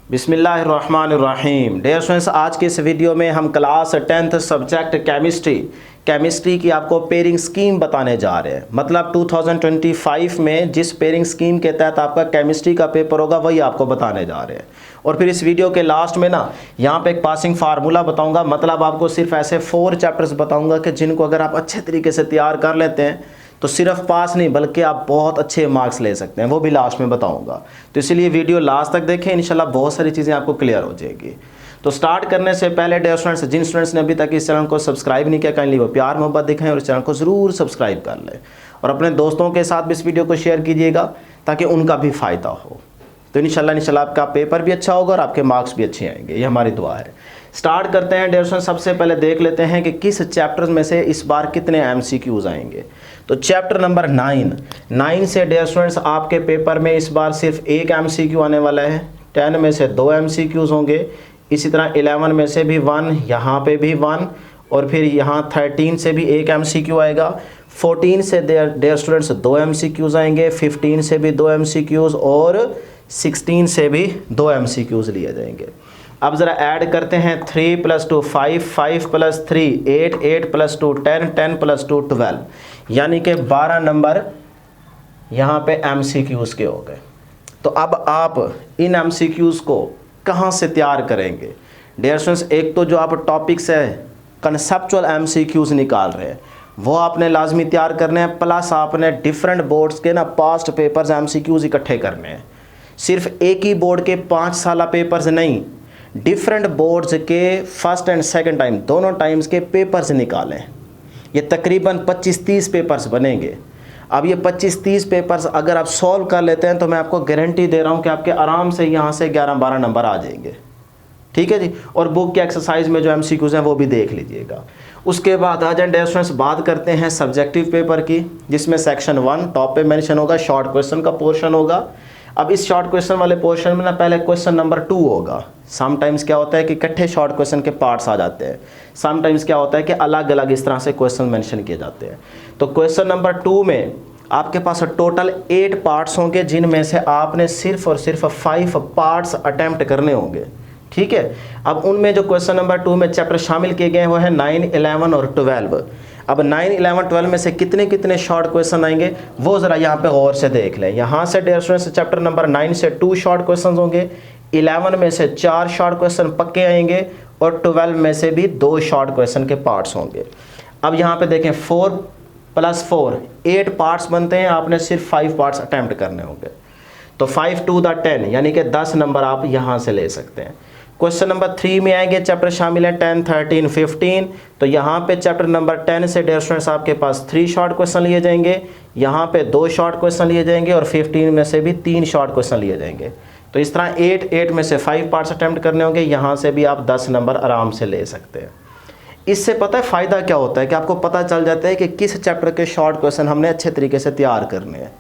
बिस्मिल्लाहिर्रहमानिर्रहीम। Dear students, आज के इस वीडियो में हम क्लास 10th सब्जेक्ट केमिस्ट्री की आपको पेयरिंग स्कीम बताने जा रहे हैं। मतलब 2025 में जिस पेयरिंग स्कीम के तहत आपका केमिस्ट्री का पेपर होगा वही आपको बताने जा रहे हैं। और फिर इस वीडियो के लास्ट में ना यहाँ पे एक पासिंग फार्मूला बताऊंगा। मतलब आपको सिर्फ ऐसे 4 चैप्टर्स बताऊंगा कि जिनको अगर आप अच्छे तरीके से तैयार कर लेते हैं तो सिर्फ पास नहीं बल्कि आप बहुत अच्छे मार्क्स ले सकते हैं, वो भी लास्ट में बताऊंगा। तो इसीलिए वीडियो लास्ट तक देखें, इंशाल्लाह बहुत सारी चीज़ें आपको क्लियर हो जाएगी। तो स्टार्ट करने से पहले डियर स्टूडेंट्स, जिन स्टूडेंट्स ने अभी तक इस चैनल को सब्सक्राइब नहीं किया, काइंडली वो प्यार मोहब्बत दिखाएं और इस चैनल को ज़रूर सब्सक्राइब कर लें और अपने दोस्तों के साथ भी इस वीडियो को शेयर कीजिएगा ताकि उनका भी फ़ायदा हो। तो इंशाल्लाह आपका पेपर भी अच्छा होगा और आपके मार्क्स भी अच्छे आएंगे, ये हमारी दुआ है। स्टार्ट करते हैं डियर स्टूडेंट्स। सबसे पहले देख लेते हैं कि किस चैप्टर में से इस बार कितने MCQs आएंगे। तो चैप्टर नंबर 9 से डियर स्टूडेंट्स आपके पेपर में इस बार सिर्फ एक MCQ आने वाला है। 10 में से 2 MCQs होंगे, इसी तरह 11 में से भी 1, यहाँ पे भी 1 और फिर यहाँ 13 से भी एक MCQ आएगा। 14 से डियर स्टूडेंट्स 2 MCQs आएंगे, 15 से भी 2 MCQs और 16 से भी 2 MCQs लिए जाएंगे। अब ज़रा ऐड करते हैं 3 + 2 5, 5 + 3 8, 8 + 2 10, 10 + 2 12, यानी कि 12 नंबर यहाँ पे MCQs के हो गए। तो अब आप इन MCQs को कहाँ से तैयार करेंगे डियर स्टूडेंट्स? एक तो जो आप टॉपिक्स है कंसेप्चुअल MCQs निकाल रहे हैं वो आपने लाजमी तैयार करने हैं, प्लस आपने डिफरेंट बोर्ड्स के ना पास्ट पेपर्स MCQs इकट्ठे करने हैं। सिर्फ एक ही बोर्ड के 5 साल पेपर्स नहीं, डिफरेंट बोर्ड्स के फर्स्ट एंड सेकंड टाइम दोनों टाइम्स के पेपर्स निकालें। ये तकरीबन 25-30 पेपर्स बनेंगे। अब ये 25-30 पेपर्स अगर आप सॉल्व कर लेते हैं तो मैं आपको गारंटी दे रहा हूँ कि आपके आराम से यहाँ से 11-12 नंबर आ जाएंगे। ठीक है जी। और बुक के एक्सरसाइज में जो MCQs हैं वो भी देख लीजिएगा। उसके बाद आ जाए डियर स्टूडेंट्स, बात करते हैं सब्जेक्टिव पेपर की, जिसमें सेक्शन 1 टॉप पे मेंशन होगा, शॉर्ट क्वेश्चन का पोर्शन होगा। अब इस शॉर्ट क्वेश्चन वाले पोर्शन में ना पहले क्वेश्चन नंबर 2 होगा। समटाइम्स क्या होता है कि इकट्ठे शॉर्ट क्वेश्चन के पार्ट्स आ जाते हैं, समटाइम्स क्या होता है कि अलग अलग इस तरह से क्वेश्चन मेंशन किए जाते हैं। तो क्वेश्चन नंबर 2 में आपके पास टोटल 8 पार्ट्स होंगे, जिनमें से आपने सिर्फ और सिर्फ 5 पार्ट्स अटैम्प्ट करने होंगे। ठीक है। अब उनमें जो क्वेश्चन नंबर 2 में चैप्टर शामिल किए गए वो है 9, 11 और 12। अब 9, 11, 12 में से कितने कितने शॉर्ट क्वेश्चन आएंगे वो ज़रा यहाँ पे गौर से देख लें। यहाँ से डियर स्टूडेंट्स चैप्टर नंबर 9 से 2 शॉर्ट क्वेश्चन होंगे, 11 में से 4 शॉर्ट क्वेश्चन पक्के आएंगे और 12 में से भी 2 शॉर्ट क्वेश्चन के पार्ट्स होंगे। अब यहाँ पे देखें 4 + 4 8 पार्ट्स बनते हैं, आपने सिर्फ 5 पार्ट्स अटैम्प्ट करने होंगे। तो 5 × 2 = 10, यानी कि 10 नंबर आप यहाँ से ले सकते हैं। क्वेश्चन नंबर 3 में आएंगे, चैप्टर शामिल है 10, 13, 15। तो यहाँ पे चैप्टर नंबर 10 से डियर स्टूडेंट्स आपके पास 3 शॉर्ट क्वेश्चन लिए जाएंगे, यहाँ पे 2 शॉर्ट क्वेश्चन लिए जाएंगे और 15 में से भी 3 शॉर्ट क्वेश्चन लिए जाएंगे। तो इस तरह 8 में से 5 पार्ट्स अटैम्प्ट करने होंगे, यहाँ से भी आप 10 नंबर आराम से ले सकते हैं। इससे पता है फ़ायदा क्या होता है कि आपको पता चल जाता है कि किस चैप्टर के शॉर्ट क्वेश्चन हमने अच्छे तरीके से तैयार करने हैं।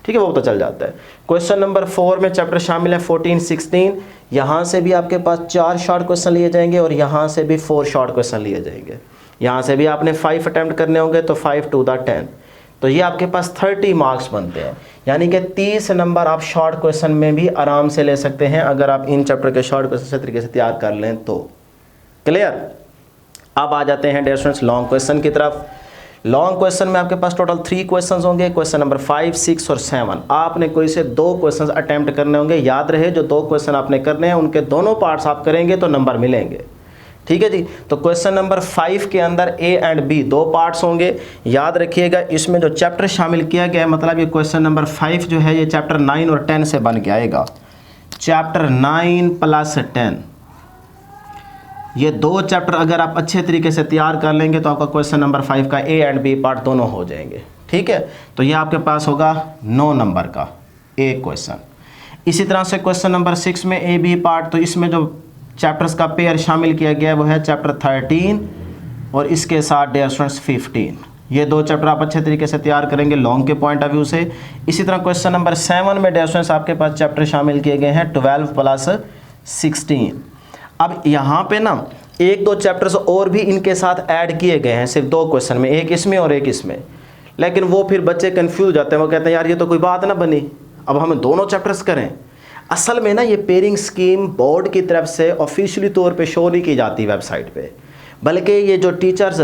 ठीक है, वो पता चल जाता है। क्वेश्चन नंबर 4 में चैप्टर शामिल है 14, 16। यहाँ से भी आपके पास 4 शॉर्ट क्वेश्चन लिए जाएंगे और यहाँ से भी 4 शॉर्ट क्वेश्चन लिए जाएंगे। यहाँ से भी आपने 5 अटैम्प्ट करने होंगे, तो 5 × 2 = 10। तो ये आपके पास 30 मार्क्स बनते हैं, यानी कि 30 नंबर आप शॉर्ट क्वेश्चन में भी आराम से ले सकते हैं अगर आप इन चैप्टर के शॉर्ट क्वेश्चन से तरीके से तैयार कर लें तो। क्लियर। अब आ जाते हैं डियर स्टूडेंट्स लॉन्ग क्वेश्चन की तरफ। लॉन्ग क्वेश्चन में आपके पास टोटल 3 क्वेश्चन होंगे, क्वेश्चन नंबर 5, 6 और 7। आपने कोई से 2 क्वेश्चन अटैम्प्ट करने होंगे। याद रहे जो 2 क्वेश्चन आपने करने हैं उनके दोनों पार्ट्स आप करेंगे तो नंबर मिलेंगे। ठीक है जी। तो क्वेश्चन नंबर 5 के अंदर A एंड B 2 पार्ट्स होंगे। याद रखिएगा इसमें जो चैप्टर शामिल किया गया है, मतलब ये क्वेश्चन नंबर 5 जो है ये चैप्टर 9 और 10 से बन के आएगा। चैप्टर 9 + 10, ये 2 चैप्टर अगर आप अच्छे तरीके से तैयार कर लेंगे तो आपका क्वेश्चन नंबर 5 का A एंड B पार्ट दोनों हो जाएंगे। ठीक है। तो ये आपके पास होगा 9 नंबर का एक क्वेश्चन। इसी तरह से क्वेश्चन नंबर 6 में A B पार्ट, तो इसमें जो चैप्टर्स का पेयर शामिल किया गया है वो है चैप्टर 13 और इसके साथ डियर स्टूडेंट्स 15। ये 2 चैप्टर आप अच्छे तरीके से तैयार करेंगे लॉन्ग के पॉइंट ऑफ व्यू से। इसी तरह क्वेश्चन नंबर 7 में डियर स्टूडेंट्स आपके पास चैप्टर शामिल किए गए हैं 12 + 16। अब यहाँ पे ना 1-2 चैप्टर्स और भी इनके साथ ऐड किए गए हैं, सिर्फ 2 क्वेश्चन में, एक इसमें और एक इसमें। लेकिन वो फिर बच्चे कंफ्यूज हो जाते हैं, वो कहते हैं यार ये तो कोई बात ना बनी, अब हमें दोनों चैप्टर्स करें। असल में ना ये पेयरिंग स्कीम बोर्ड की तरफ से ऑफिशियली तौर पे शो नहीं की जाती वेबसाइट पे, बल्कि ये जो टीचर्स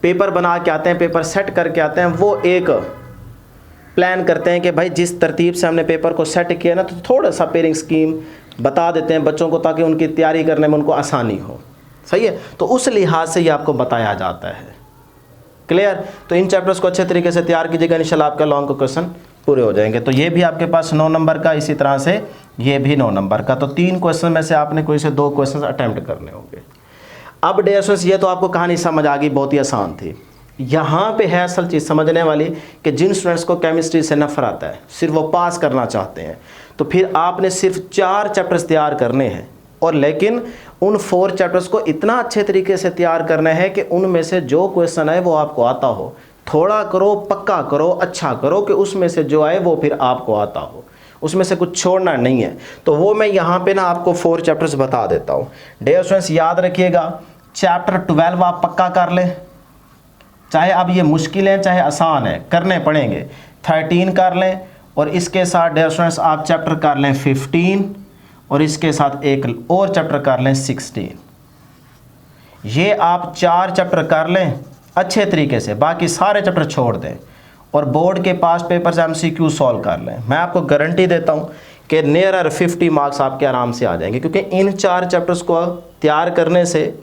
पेपर बना के आते हैं, पेपर सेट करके आते हैं, वो एक प्लान करते हैं कि भाई जिस तरतीब से हमने पेपर को सेट किया ना, तो थोड़ा सा पेयरिंग स्कीम बता देते हैं बच्चों को ताकि उनकी तैयारी करने में उनको आसानी हो। सही है, तो उस लिहाज से ये आपको बताया जाता है। क्लियर? तो इन चैप्टर्स को अच्छे तरीके से तैयार कीजिएगा, इंशाल्लाह आपका लॉन्ग के क्वेश्चन पूरे हो जाएंगे। तो ये भी आपके पास 9 नंबर का, इसी तरह से ये भी 9 नंबर का। तो 3 क्वेश्चन में से आपने कोई से 2 क्वेश्चन अटैम्प्ट करने होंगे। अब डियर स्टूडेंट्स, ये तो आपको कहानी समझ आ गई, बहुत ही आसान थी। यहाँ पे है असल चीज़ समझने वाली कि जिन स्टूडेंट्स को केमिस्ट्री से नफरत है, सिर्फ वो पास करना चाहते हैं, तो फिर आपने सिर्फ 4 चैप्टर्स तैयार करने हैं, और लेकिन उन 4 चैप्टर्स को इतना अच्छे तरीके से तैयार करना है कि उनमें से जो क्वेश्चन है वो आपको आता हो। थोड़ा करो, पक्का करो, अच्छा करो कि उसमें से जो आए वो फिर आपको आता हो, उसमें से कुछ छोड़ना नहीं है। तो वो मैं यहाँ पे ना आपको 4 चैप्टर्स बता देता हूँ। डियर स्टूडेंट्स, याद रखिएगा, चैप्टर 12 आप पक्का कर लें, चाहे अब ये मुश्किल है चाहे आसान है, करने पड़ेंगे। 13 कर लें, और इसके साथ डियर स्टूडेंट्स आप चैप्टर कर लें 15, और इसके साथ एक और चैप्टर कर लें 16। ये आप 4 चैप्टर कर लें अच्छे तरीके से, बाकी सारे चैप्टर छोड़ दें, और बोर्ड के पास पेपर से MCQ सॉल्व कर लें। मैं आपको गारंटी देता हूँ कि नियर 50 मार्क्स आपके आराम से आ जाएंगे, क्योंकि इन 4 चैप्टर्स को तैयार करने से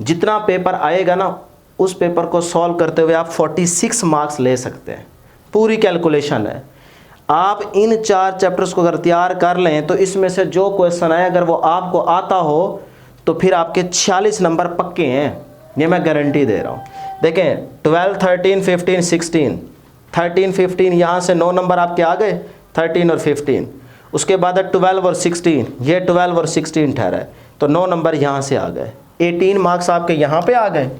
जितना पेपर आएगा ना, उस पेपर को सॉल्व करते हुए आप 46 मार्क्स ले सकते हैं। पूरी कैलकुलेशन है। आप इन 4 चैप्टर्स को अगर तैयार कर लें तो इसमें से जो क्वेश्चन आए अगर वो आपको आता हो तो फिर आपके 46 नंबर पक्के हैं, ये मैं गारंटी दे रहा हूँ। देखें 12, 13, 15, 16, 13, 15 यहाँ से 9 नंबर आपके आ गए, 13 और 15। उसके बाद 12 और 16, ये 12 और 16 ठहरा है, तो 9 नंबर यहाँ से आ गए। 18 मार्क्स आपके यहाँ पे आ गए,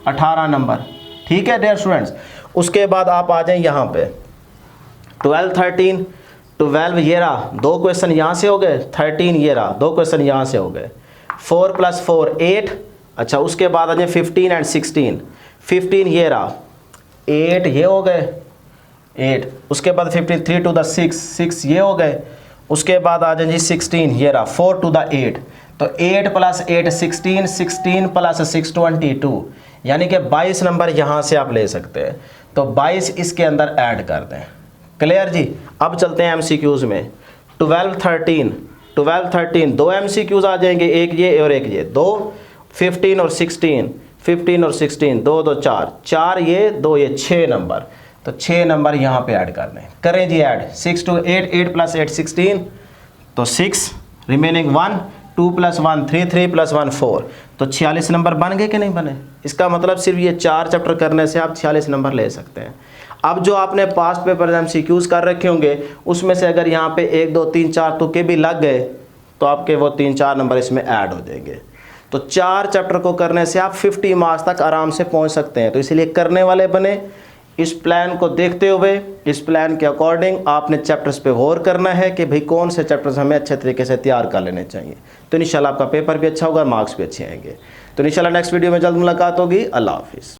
18 नंबर। ठीक है डियर स्टूडेंट्स, उसके बाद आप आ जाएं यहाँ पे 12, 13, 12 ये रहा, 2 क्वेश्चन यहाँ से हो गए, 13 ये रहा, 2 क्वेश्चन यहाँ से हो गए, 4 + 4 8। अच्छा, उसके बाद आ जाए 15 और 16, 15 ये रहा, 8 ये हो गए, 8। उसके बाद 15, 3 to the 6, 6 ये हो गए। उसके बाद आ जाए जी 16 ये रहा, 4 to the 8, तो 8 + 8 16, 16 + 6 22, यानी कि 22 नंबर यहाँ से आप ले सकते हैं। तो 22 इसके अंदर ऐड कर दें। क्लियर जी? अब चलते हैं MCQs में। 12, 13, 2 MCQs आ जाएंगे, एक ये और एक ये, 2, 15 और 16, 15 और 16, 2 2 4, 4 ये 2 ये, 6 नंबर। तो 6 नंबर यहाँ पे ऐड कर दें। करें जी ऐड, 6 to 8, 8 + 8 16, तो 6, रिमेनिंग 1, 2 + 1 3, 3 + 1 4, तो 46 नंबर बन गए कि नहीं बने? इसका मतलब सिर्फ ये 4 चैप्टर करने से आप 46 नंबर ले सकते हैं। अब जो आपने पास्ट पेपर MCQs कर रखे होंगे उसमें से अगर यहाँ पे 1 2 3 4 तुक्के भी लग गए तो आपके वो 3 4 नंबर इसमें ऐड हो जाएंगे। तो 4 चैप्टर को करने से आप 50 मार्क्स तक आराम से पहुँच सकते हैं। तो इसलिए करने वाले बने, इस प्लान को देखते हुए, इस प्लान के अकॉर्डिंग आपने चैप्टर्स पे गौर करना है कि भाई कौन से चैप्टर्स हमें अच्छे तरीके से तैयार कर लेने चाहिए। तो इंशाल्लाह आपका पेपर भी अच्छा होगा और मार्क्स भी अच्छे आएंगे। तो इंशाल्लाह नेक्स्ट वीडियो में जल्द मुलाकात होगी। अल्लाह हाफिज़।